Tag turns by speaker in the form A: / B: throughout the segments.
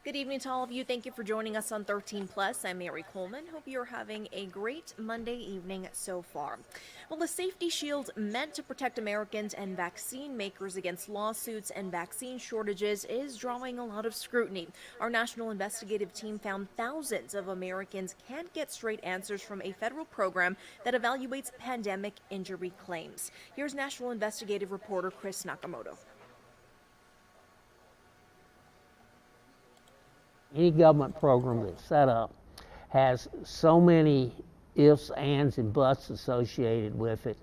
A: Good evening to all of you. Thank you for joining us on 13 Plus. I'm Mary Coleman. Hope you're having a great Monday evening so far. Well, the safety shield meant to protect Americans and vaccine makers against lawsuits and vaccine shortages is drawing a lot of scrutiny. Our national investigative team found thousands of Americans can't get straight answers from a federal program that evaluates pandemic injury claims. Here's national investigative reporter Chris Nakamoto.
B: Any government program that's set up has so many ifs, ands, and buts associated with it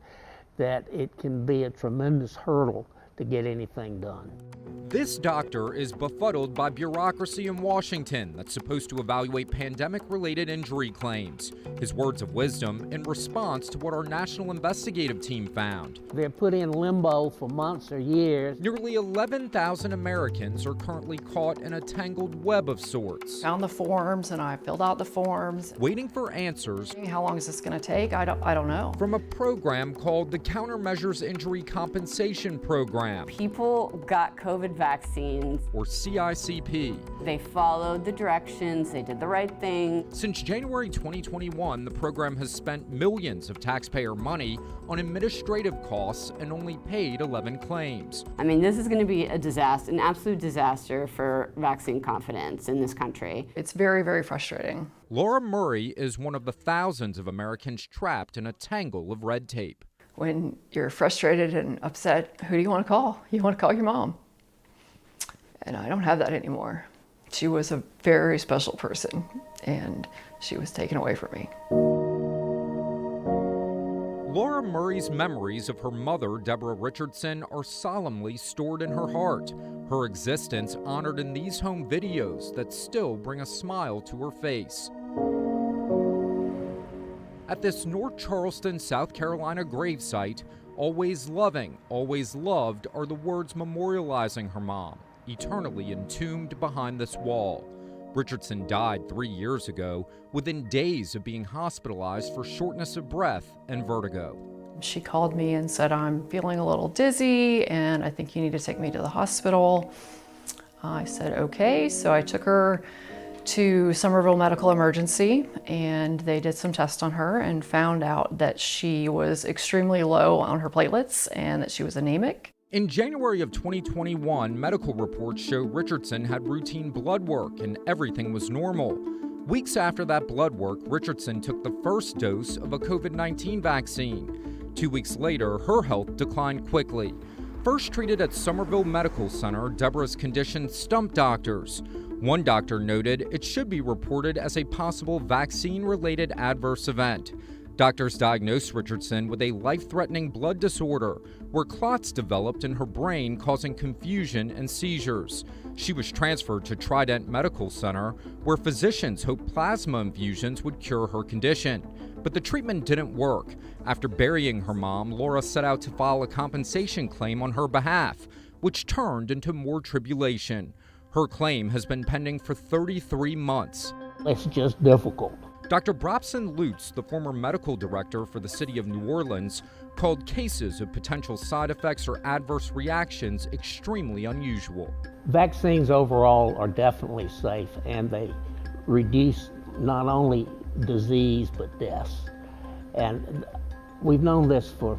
B: that it can be a tremendous hurdle to get anything done.
C: This doctor is befuddled by bureaucracy in Washington that's supposed to evaluate pandemic-related injury claims. His words of wisdom in response to what our national investigative team found.
B: They're put in limbo for months or years.
C: Nearly 11,000 Americans are currently caught in a tangled web of sorts.
D: Found the forms and I filled out the forms.
C: Waiting for answers.
D: How long is this going to take? I don't know.
C: From a program called the Countermeasures Injury Compensation Program.
E: People got COVID vaccines,
C: or CICP.
E: They followed the directions, they did the right thing.
C: Since January 2021, the program has spent millions of taxpayer money on administrative costs and only paid 11 claims.
E: I mean, this is going to be a disaster, an absolute disaster for vaccine confidence in this country.
D: It's very, very frustrating.
C: Laura Murray is one of the thousands of Americans trapped in a tangle of red tape.
D: When you're frustrated and upset, who do you want to call? You want to call your mom. And I don't have that anymore. She was a very special person, and she was taken away from me.
C: Laura Murray's memories of her mother, Deborah Richardson, are solemnly stored in her heart. Her existence honored in these home videos that still bring a smile to her face. At this North Charleston, South Carolina gravesite, "Always loving, always loved" are the words memorializing her mom, eternally entombed behind this wall. Richardson died 3 years ago, within days of being hospitalized for shortness of breath and vertigo.
D: She called me and said, "I'm feeling a little dizzy and I think you need to take me to the hospital." I said, okay, so I took her to Somerville Medical Emergency and they did some tests on her and found out that she was extremely low on her platelets and that she was anemic.
C: In January of 2021, medical reports show Richardson had routine blood work and everything was normal. Weeks after that blood work, Richardson took the first dose of a COVID-19 vaccine. 2 weeks later, her health declined quickly. First treated at Somerville Medical Center, Deborah's condition stumped doctors. One doctor noted it should be reported as a possible vaccine-related adverse event. Doctors diagnosed Richardson with a life-threatening blood disorder where clots developed in her brain causing confusion and seizures. She was transferred to Trident Medical Center where physicians hoped plasma infusions would cure her condition. But the treatment didn't work. After burying her mom, Laura set out to file a compensation claim on her behalf, which turned into more tribulation. Her claim has been pending for 33 months.
B: It's just difficult.
C: Dr. Brobson Lutz, the former medical director for the city of New Orleans, called cases of potential side effects or adverse reactions extremely unusual.
B: Vaccines overall are definitely safe and they reduce not only disease but deaths. And we've known this for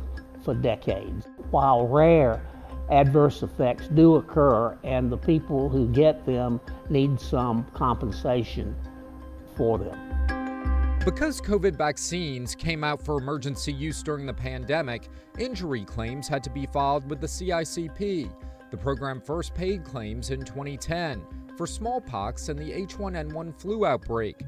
B: decades. While rare, adverse effects do occur and the people who get them need some compensation for them.
C: Because COVID vaccines came out for emergency use during the pandemic, injury claims had to be filed with the CICP. The program first paid claims in 2010 for smallpox and the H1N1 flu outbreak.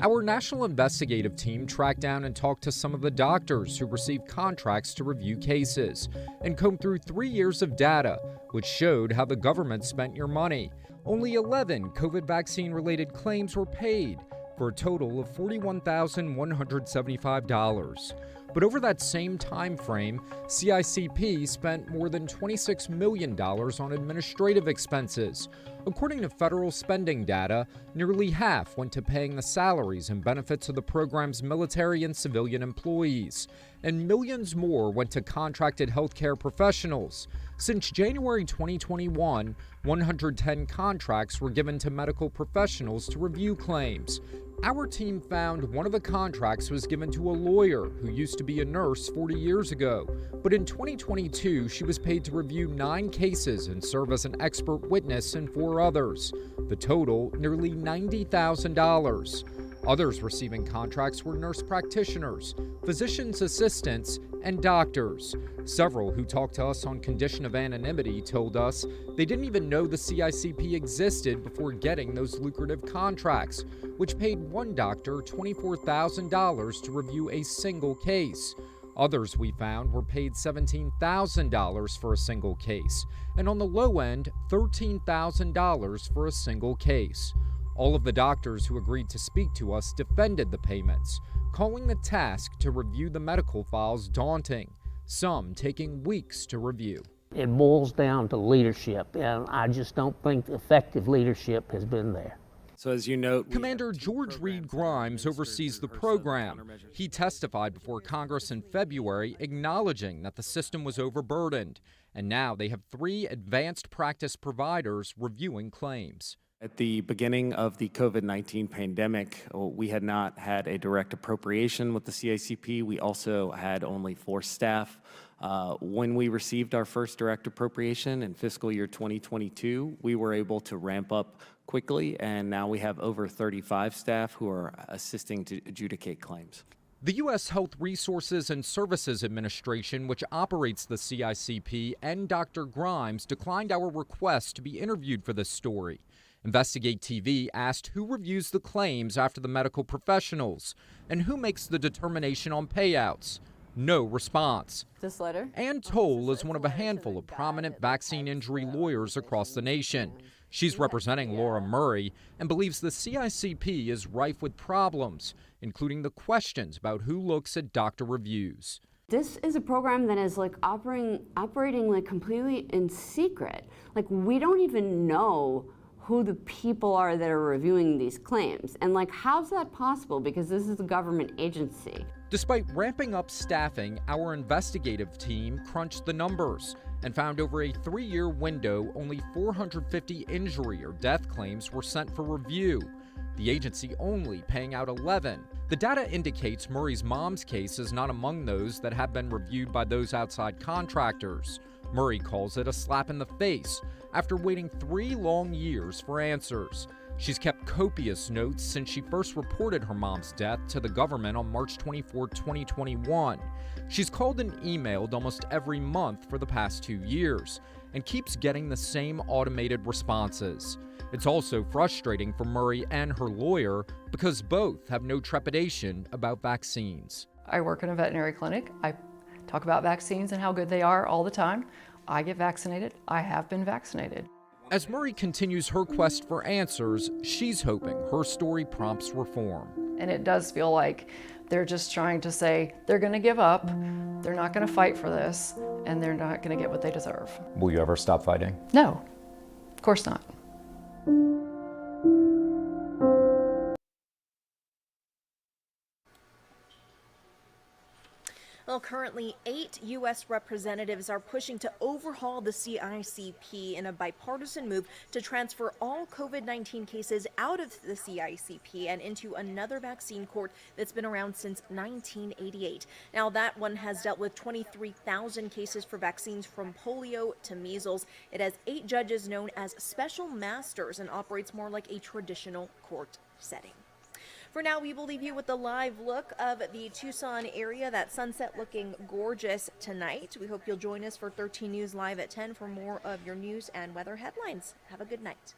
C: Our national investigative team tracked down and talked to some of the doctors who received contracts to review cases and combed through 3 years of data, which showed how the government spent your money. Only 11 COVID vaccine-related claims were paid, for a total of $41,175. But over that same time frame, CICP spent more than $26 million on administrative expenses. According to federal spending data, nearly half went to paying the salaries and benefits of the program's military and civilian employees, and millions more went to contracted healthcare professionals. Since January 2021, 110 contracts were given to medical professionals to review claims. Our team found one of the contracts was given to a lawyer who used to be a nurse 40 years ago. But in 2022, she was paid to review 9 cases and serve as an expert witness in 4 others. The total, nearly $90,000. Others receiving contracts were nurse practitioners, physician's assistants, and doctors. Several who talked to us on condition of anonymity told us they didn't even know the CICP existed before getting those lucrative contracts, which paid one doctor $24,000 to review a single case. Others we found were paid $17,000 for a single case, and on the low end, $13,000 for a single case. All of the doctors who agreed to speak to us defended the payments, calling the task to review the medical files daunting, some taking weeks to review.
B: It boils down to leadership, and I just don't think effective leadership has been there.
F: So as you note,
C: Commander George Reed Grimes oversees the program. He testified before Congress in February acknowledging that the system was overburdened, and now they have 3 advanced practice providers reviewing claims.
F: At the beginning of the COVID-19 pandemic, we had not had a direct appropriation with the CICP. We also had only 4 staff. When we received our first direct appropriation in fiscal year 2022, we were able to ramp up quickly, and now we have over 35 staff who are assisting to adjudicate claims.
C: The U.S. Health Resources and Services Administration, which operates the CICP, and Dr. Grimes declined our request to be interviewed for this story. Investigate TV asked who reviews the claims after the medical professionals and who makes the determination on payouts. No response.
E: This letter?
C: Ann Toll is one of a handful of prominent vaccine injury lawyers across the nation. She's representing Laura Murray and believes the CICP is rife with problems, including the questions about who looks at doctor reviews.
E: This is a program that is like operating like completely in secret. Like we don't even know who the people are that are reviewing these claims. And like, how's that possible? Because this is a government agency.
C: Despite ramping up staffing, our investigative team crunched the numbers and found over a 3-year window, only 450 injury or death claims were sent for review. The agency only paying out 11. The data indicates Murray's mom's case is not among those that have been reviewed by those outside contractors. Murray calls it a slap in the face after waiting 3 long years for answers. She's kept copious notes since she first reported her mom's death to the government on March 24, 2021. She's called and emailed almost every month for the past 2 years and keeps getting the same automated responses. It's also frustrating for Murray and her lawyer because both have no trepidation about vaccines.
D: I work in a veterinary clinic. I talk about vaccines and how good they are all the time. I get vaccinated. I have been vaccinated.
C: As Murray continues her quest for answers, she's hoping her story prompts reform.
D: And it does feel like they're just trying to say they're going to give up, they're not going to fight for this, and they're not going to get what they deserve.
G: Will you ever stop fighting?
D: No, of course not.
A: Well, currently 8 U.S. representatives are pushing to overhaul the CICP in a bipartisan move to transfer all COVID-19 cases out of the CICP and into another vaccine court that's been around since 1988. Now, that one has dealt with 23,000 cases for vaccines from polio to measles. It has 8 judges known as special masters and operates more like a traditional court setting. For now, we will leave you with the live look of the Tucson area. That sunset looking gorgeous tonight. We hope you'll join us for 13 News Live at 10 for more of your news and weather headlines. Have a good night.